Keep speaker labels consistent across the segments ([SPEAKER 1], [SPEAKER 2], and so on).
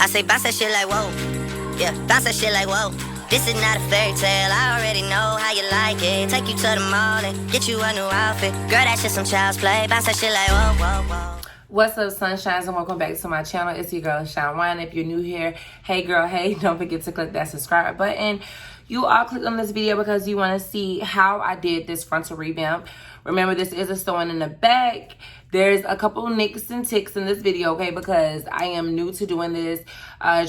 [SPEAKER 1] I say bounce that shit like whoa. Yeah, bounce that shit like whoa. This is not a fairy tale, I already know how you like it. Take you to the mall and get you a new outfit. Girl, that shit some child's play. Bounce that shit like whoa, whoa, whoa.
[SPEAKER 2] What's up, sunshines, and welcome back to my channel. It's your girl ShineWine. If you're new here, hey girl, hey, don't forget to click that subscribe button. You all clicked on this video because you want to see how I did this frontal revamp. Remember, this is a sewing in the back. There's a couple nicks and ticks in this video, okay, because I am new to doing this.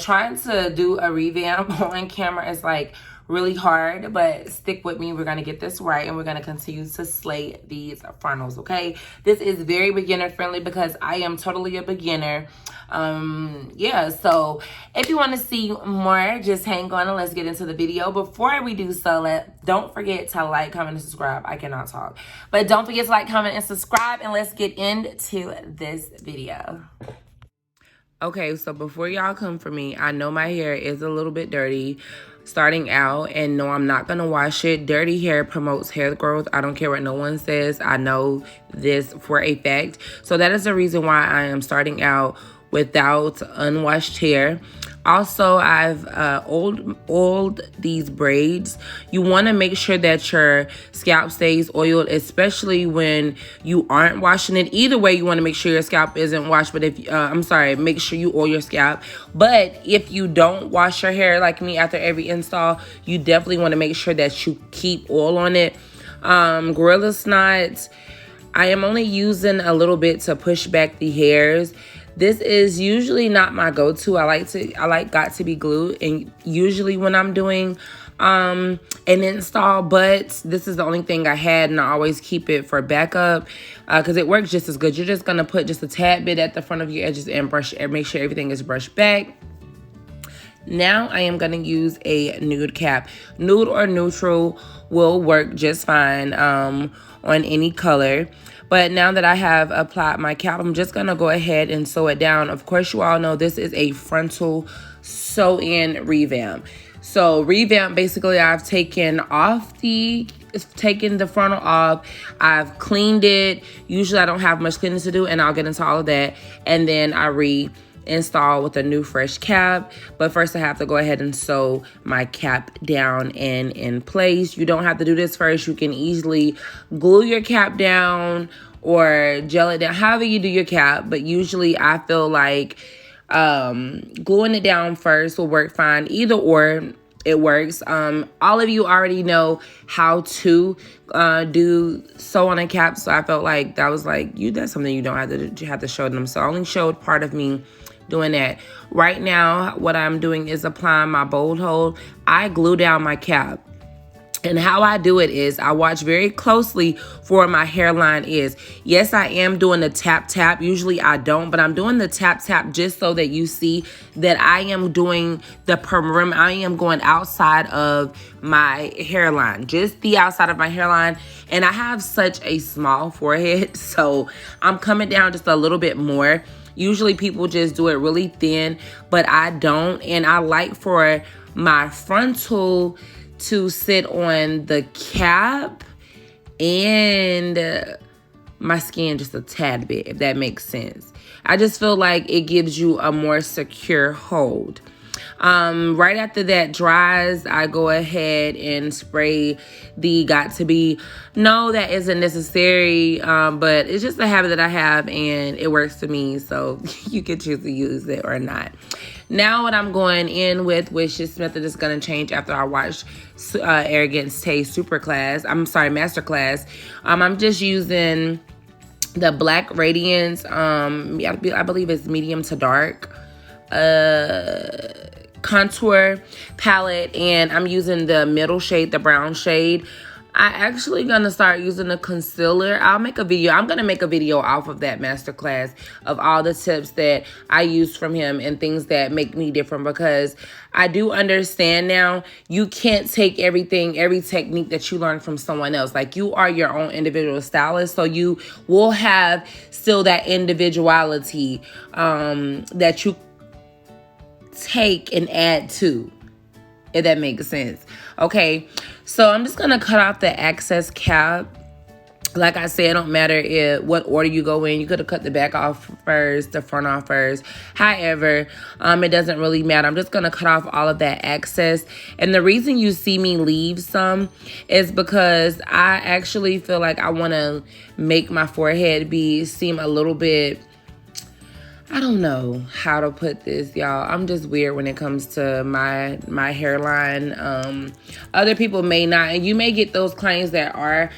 [SPEAKER 2] Trying to do a revamp on camera is like really hard, but stick with me. We're going to get this right, and we're going to continue to slay these frontals, okay? This is very beginner friendly because I am totally a beginner. Yeah, so if you want to see more, just hang on and let's get into the video. Before we do so, don't forget to like, comment, and subscribe. I cannot talk, but don't forget to like, comment, and subscribe, and let's get into this video. Okay, so before y'all come for me, I know my hair is a little bit dirty starting out, and no, I'm not gonna wash it. Dirty hair promotes hair growth. I don't care what no one says. I know this for a fact. So that is the reason why I am starting out without unwashed hair. Also, I've oiled these braids. You want to make sure that your scalp stays oiled, especially when you aren't washing it. Either way, you want to make sure your scalp isn't washed. But if make sure you oil your scalp. But if you don't wash your hair like me after every install, you definitely want to make sure that you keep oil on it. Gorilla Snot, I am only using a little bit to push back the hairs. This is usually not my go-to. I like Got to Be Glued, and usually when I'm doing an install, but this is the only thing I had, and I always keep it for backup because it works just as good. You're just gonna put just a tad bit at the front of your edges and brush and make sure everything is brushed back. Now I am gonna use a nude cap. Nude or neutral will work just fine on any color. But now that I have applied my cap, I'm just going to go ahead and sew it down. Of course, you all know this is a frontal sew-in revamp. So revamp, basically, I've taken the frontal off. I've cleaned it. Usually, I don't have much cleaning to do, and I'll get into all of that. And then I reinstall with a new fresh cap. But first I have to go ahead and sew my cap down and in place. You don't have to do this first. You can easily glue your cap down or gel it down, however you do your cap. But usually I feel like gluing it down first will work fine. Either or, it works. All of you already know how to do sew on a cap, so I felt like that's something you don't have to do. You have to show them. So I only showed part of me doing that. Right now, what I'm doing is applying my bold hold. I glue down my cap. And how I do it is I watch very closely for where my hairline is. Yes, I am doing the tap tap. Usually I don't, but I'm doing the tap tap just so that you see that I am doing the perimeter. I am going outside of my hairline, just the outside of my hairline. And I have such a small forehead, so I'm coming down just a little bit more. Usually people just do it really thin, but I don't. And I like for my frontal to sit on the cap and my skin just a tad bit, if that makes sense. I just feel like it gives you a more secure hold. Right after that dries, I go ahead and spray the Got to Be. No, that isn't necessary, but it's just a habit that I have and it works for me, so you can choose to use it or not. Now what I'm going in with, which this method is going to change after I watch Arrogance Taste Masterclass. I'm just using the Black Radiance, I believe it's medium to dark contour palette, and I'm using the middle shade, the brown shade. I actually gonna start using the concealer. I'm gonna make a video off of that masterclass of all the tips that I use from him and things that make me different, because I do understand now you can't take every technique that you learn from someone else. Like, you are your own individual stylist, so you will have still that individuality that you take and add to, if that makes sense. Okay, so I'm just gonna cut off the excess cap Like I said, it don't matter what order you go in. You could have cut the back off first, the front off first. However, it doesn't really matter. I'm just going to cut off all of that excess. And the reason you see me leave some is because I actually feel like I want to make my forehead seem a little bit, I don't know how to put this, y'all. I'm just weird when it comes to my hairline. Other people may not, and you may get those clients that are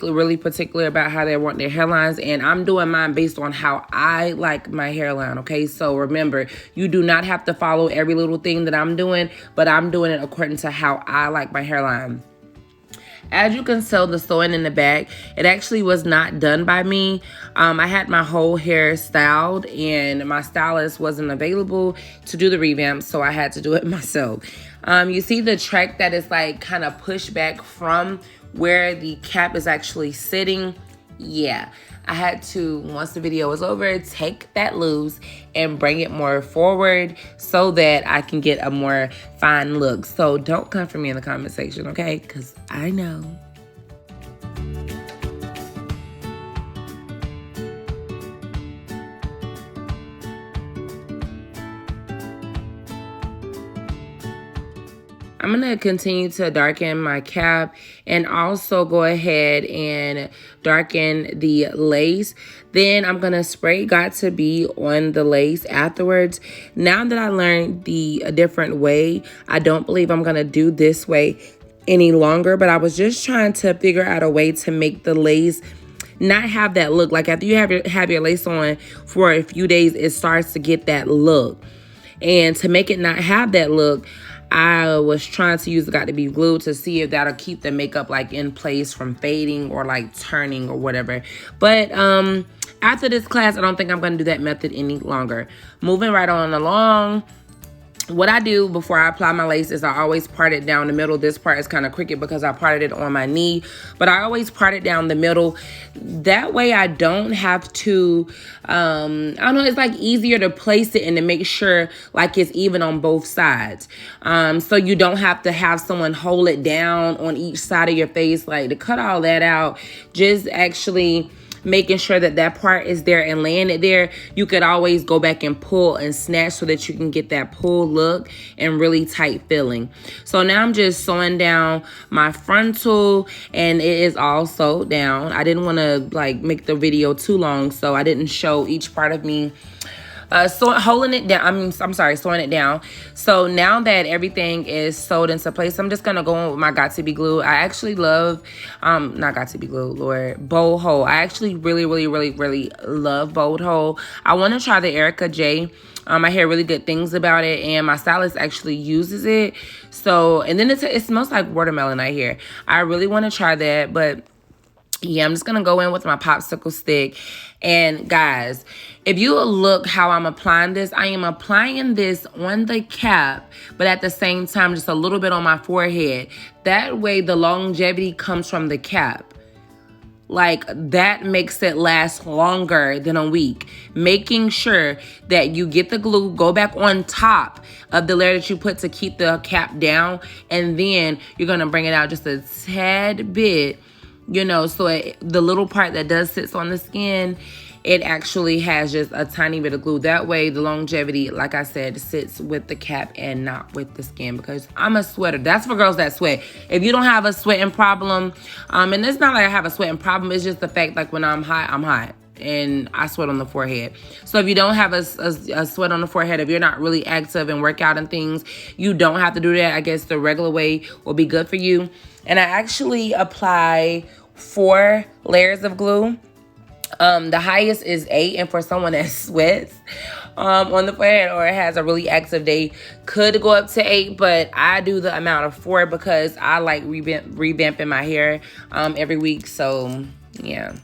[SPEAKER 2] really particular about how they want their hairlines, and I'm doing mine based on how I like my hairline, okay? So remember, you do not have to follow every little thing that I'm doing, but I'm doing it according to how I like my hairline. As you can tell, the sewing in the back, it actually was not done by me. I had my whole hair styled and my stylist wasn't available to do the revamp, so I had to do it myself. You see the track that is like kind of pushed back from where the cap is actually sitting? Yeah, I had to, once the video was over, take that loose and bring it more forward so that I can get a more fine look. So don't come for me in the comment section, okay? Because I know. I'm going to continue to darken my cap and also go ahead and darken the lace. Then I'm going to spray Got To Be on the lace afterwards. Now that I learned a different way, I don't believe I'm going to do this way any longer. But I was just trying to figure out a way to make the lace not have that look. Like after you have your lace on for a few days, it starts to get that look. And to make it not have that look, I was trying to use the Got To Be glue to see if that'll keep the makeup like in place from fading or like turning or whatever. But after this class, I don't think I'm going to do that method any longer. Moving right on along. What I do before I apply my lace is I always part it down the middle. This part is kind of crooked because I parted it on my knee, but I always part it down the middle. That way I don't have to, I don't know, it's like easier to place it and to make sure like it's even on both sides. So you don't have to have someone hold it down on each side of your face. Like to cut all that out, just actually making sure that that part is there and laying it there. You could always go back and pull and snatch so that you can get that pull look and really tight filling. So now I'm just sewing down my frontal and it is all sewed down. I didn't want to like make the video too long, so I didn't show each part of me holding it down. Sewing it down. So now that everything is sewed into place, I'm just gonna go on with my Got To Be glue. I actually love not Got To Be glue, Lord, Bold Hold. I actually really love Bold Hold. I want to try the Erica J. I hear really good things about it, and my stylist actually uses it. So, and then it smells like watermelon, I hear. I really want to try that, but yeah, I'm just going to go in with my popsicle stick. And guys, if you look how I'm applying this, I am applying this on the cap, but at the same time, just a little bit on my forehead. That way the longevity comes from the cap. Like that makes it last longer than a week. Making sure that you get the glue, go back on top of the layer that you put to keep the cap down. And then you're going to bring it out just a tad bit. You know, so the little part that does sits on the skin, it actually has just a tiny bit of glue. That way, the longevity, like I said, sits with the cap and not with the skin, because I'm a sweater. That's for girls that sweat. If you don't have a sweating problem, and it's not like I have a sweating problem, it's just the fact like when I'm hot. And I sweat on the forehead. So if you don't have a sweat on the forehead, if you're not really active and work out and things, you don't have to do that. I guess the regular way will be good for you. And I actually apply 4 layers of glue. The highest is 8, and for someone that sweats on the forehead or has a really active day, could go up to 8, but I do the amount of 4 because I like revamping my hair every week. So yeah.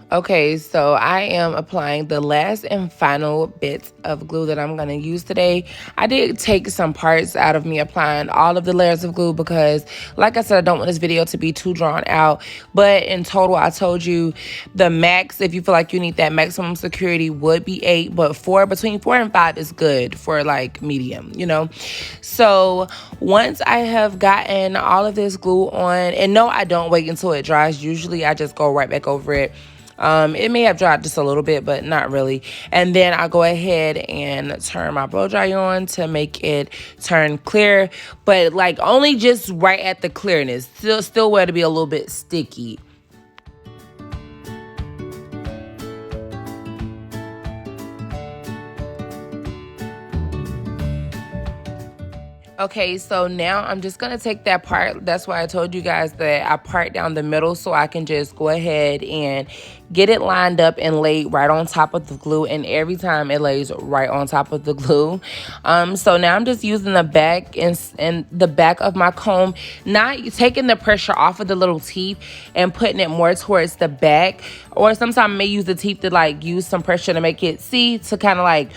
[SPEAKER 2] Okay, so I am applying the last and final bits of glue that I'm going to use today. I did take some parts out of me applying all of the layers of glue because, like I said, I don't want this video to be too drawn out. But in total, I told you the max, if you feel like you need that maximum security, would be 8. But between 4 and 5 is good for like medium, you know. So once I have gotten all of this glue on, and no, I don't wait until it dries. Usually I just go right back over it. It may have dried just a little bit, but not really. And then I'll go ahead and turn my blow dryer on to make it turn clear, but like only just right at the clearness. Still where to be a little bit sticky. Okay, so now I'm just going to take that part. That's why I told you guys that I part down the middle so I can just go ahead and get it lined up and laid right on top of the glue. And every time it lays right on top of the glue. So now I'm just using the back and the back of my comb, not taking the pressure off of the little teeth and putting it more towards the back. Or sometimes I may use the teeth to like use some pressure to make it, to kind of like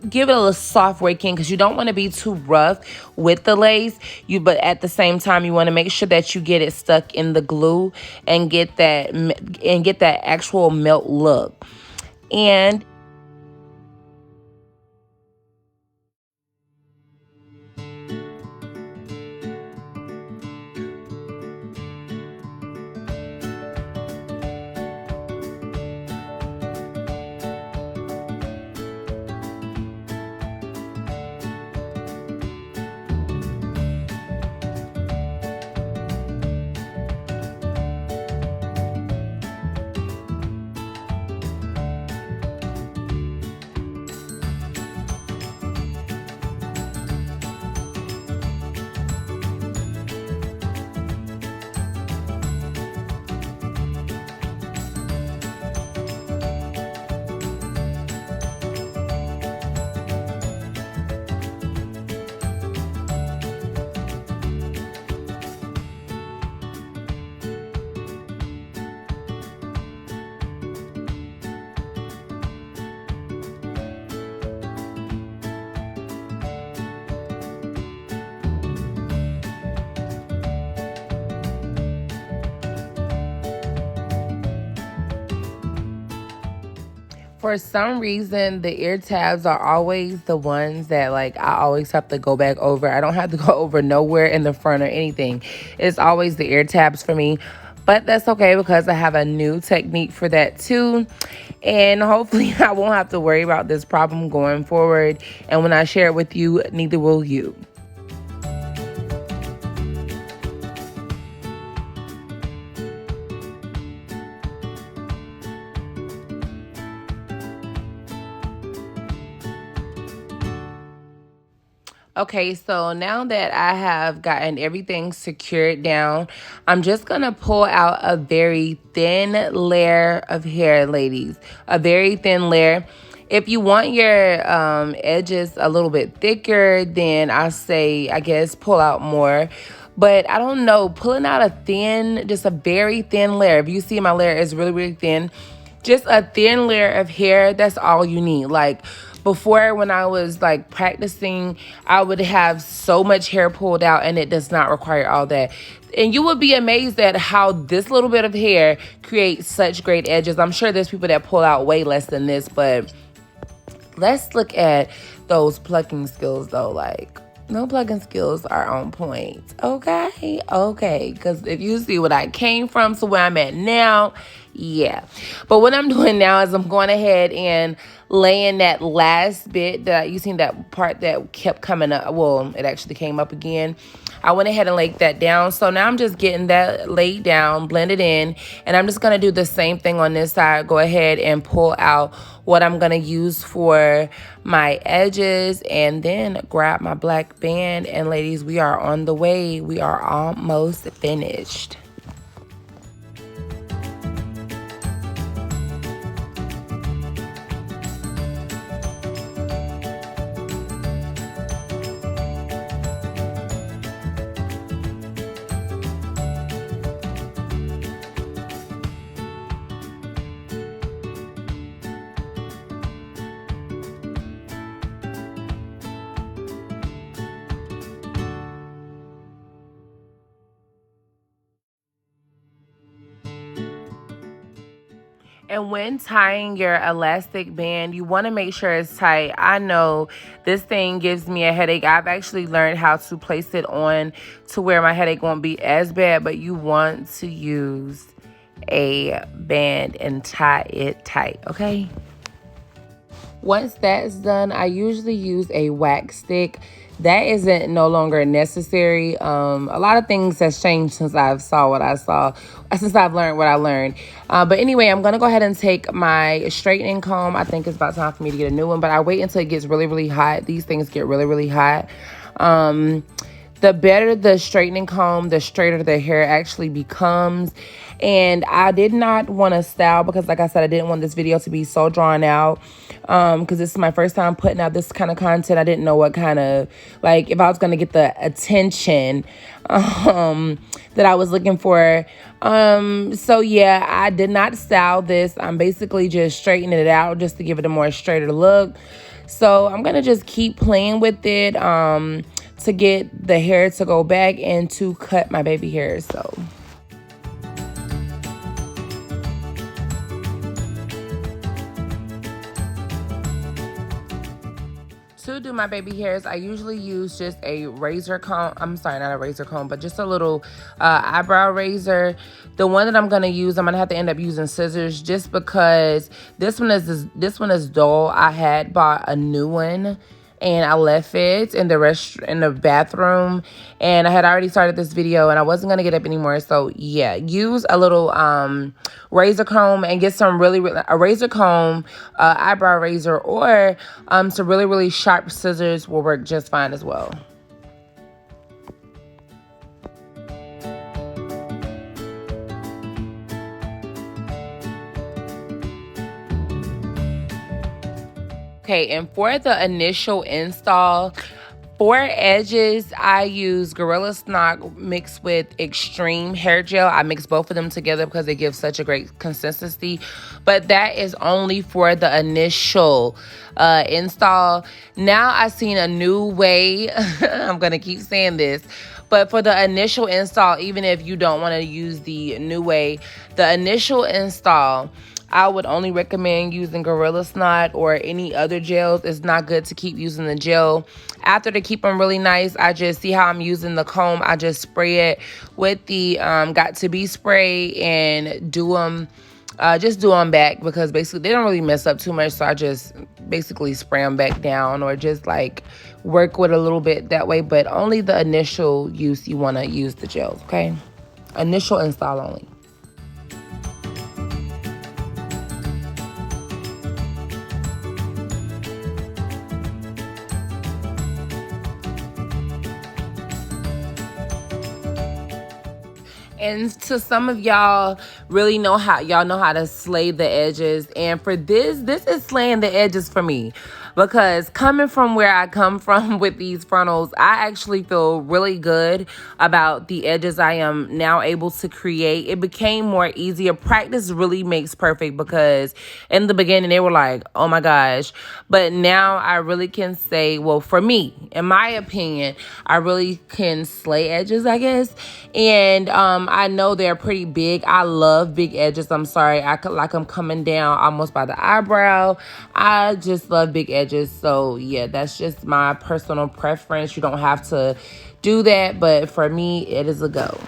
[SPEAKER 2] give it a little soft working, because you don't want to be too rough with the lace, but at the same time you want to make sure that you get it stuck in the glue and get that actual melt look. And for some reason, the ear tabs are always the ones that like I always have to go back over. I don't have to go over nowhere in the front or anything. It's always the ear tabs for me. But that's okay because I have a new technique for that too. And hopefully I won't have to worry about this problem going forward. And when I share it with you, neither will you. Okay, so now that I have gotten everything secured down, I'm just going to pull out a very thin layer of hair, ladies. A very thin layer. If you want your edges a little bit thicker, then I guess pull out more. But I don't know, pulling out just a very thin layer. If you see my layer is really, really thin. Just a thin layer of hair, that's all you need. Like before, when I was like practicing, I would have so much hair pulled out, and it does not require all that. And you would be amazed at how this little bit of hair creates such great edges. I'm sure there's people that pull out way less than this, but let's look at those plucking skills though. Like, no plucking skills are on point. Okay, because if you see what I came from to where I'm at now, yeah. But what I'm doing now is I'm going ahead and laying that last bit that you seen, that part that kept coming up. Well, it actually came up again. I went ahead and laid that down. So now I'm just getting that laid down, blended in, and I'm just going to do the same thing on this side. Go ahead and pull out what I'm going to use for my edges, and then grab my black band. And ladies, we are on the way. We are almost finished. And when tying your elastic band, you want to make sure it's tight. I know this thing gives me a headache. I've actually learned how to place it on to where my headache won't be as bad, but you want to use a band and tie it tight, okay? Once that's done, I usually use a wax stick. That isn't no longer necessary. A lot of things has changed since I've learned what I learned. But anyway, I'm gonna go ahead and take my straightening comb. I think it's about time for me to get a new one, but I wait until it gets really, really hot. These things get really, really hot. The better the straightening comb, the straighter the hair actually becomes. And I did not want to style because, like I said, I didn't want this video to be so drawn out. Because this is my first time putting out this kind of content. I didn't know what kind of, like, if I was going to get the attention that I was looking for. So yeah, I did not style this. I'm basically just straightening it out just to give it a more straighter look. So I'm going to just keep playing with it to get the hair to go back and to cut my baby hair. So to do my baby hairs, I usually use just a razor comb. I'm sorry, not a razor comb, but just a little eyebrow razor. The one that I'm gonna use, I'm gonna have to end up using scissors just because this one is dull. I had bought a new one and I left it in the bathroom, and I had already started this video and I wasn't gonna get up anymore. So yeah, use a little razor comb and get some a razor comb, eyebrow razor, or some really sharp scissors will work just fine as well. Okay, and for the initial install, for edges, I use Gorilla Snock mixed with Extreme Hair Gel. I mix both of them together because they give such a great consistency. But that is only for the initial install. Now I've seen a new way. I'm going to keep saying this. But for the initial install, even if you don't want to use the new way, the initial install, I would only recommend using Gorilla Snot or any other gels. It's not good to keep using the gel. After, to keep them really nice, I just see how I'm using the comb. I just spray it with the Got To Be spray and just do them back, because basically they don't really mess up too much. So I just basically spray them back down, or just like work with a little bit that way. But only the initial use you want to use the gels, okay? Initial install only. And to some of y'all really know how to slay the edges. And for this is slaying the edges for me. Because coming from where I come from with these frontals, I actually feel really good about the edges I am now able to create. It became more easier. Practice really makes perfect, because in the beginning they were like, oh my gosh. But now I really can say, well, for me, in my opinion, I really can slay edges, I guess. And I know they're pretty big. I love big edges. I'm sorry. I could, like, I'm coming down almost by the eyebrow. I just love big edges. So yeah, that's just my personal preference. You don't have to do that, but for me, it is a go.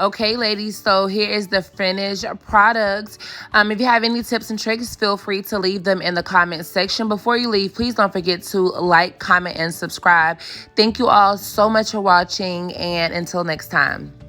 [SPEAKER 2] Okay, ladies, so here is the finished product. If you have any tips and tricks, feel free to leave them in the comment section. Before you leave, please don't forget to like, comment, and subscribe. Thank you all so much for watching, and until next time.